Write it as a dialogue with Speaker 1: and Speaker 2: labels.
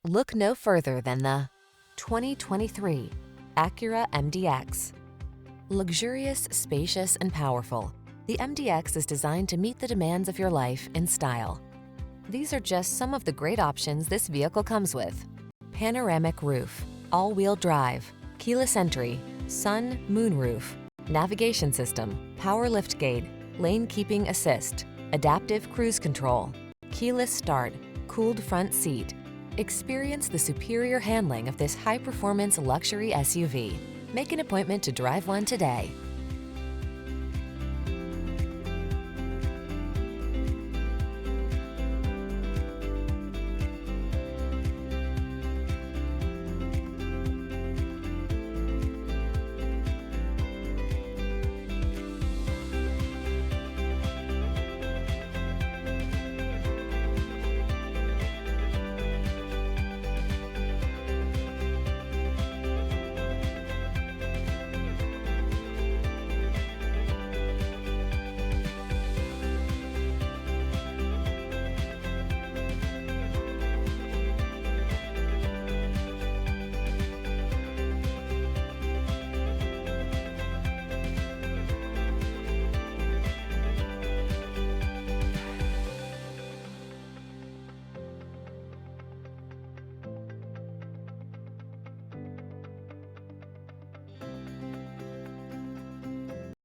Speaker 1: Look no further than the 2023 Acura MDX. Luxurious, spacious, and powerful, the MDX is designed to meet the demands of your life in style. These are just some of the great options this vehicle comes with: panoramic roof, all-wheel drive, keyless entry, sun, moonroof, navigation system, power liftgate, lane keeping assist, adaptive cruise control, keyless start, cooled front seat. Experience the superior handling of this high-performance luxury SUV. Make an appointment to drive one today.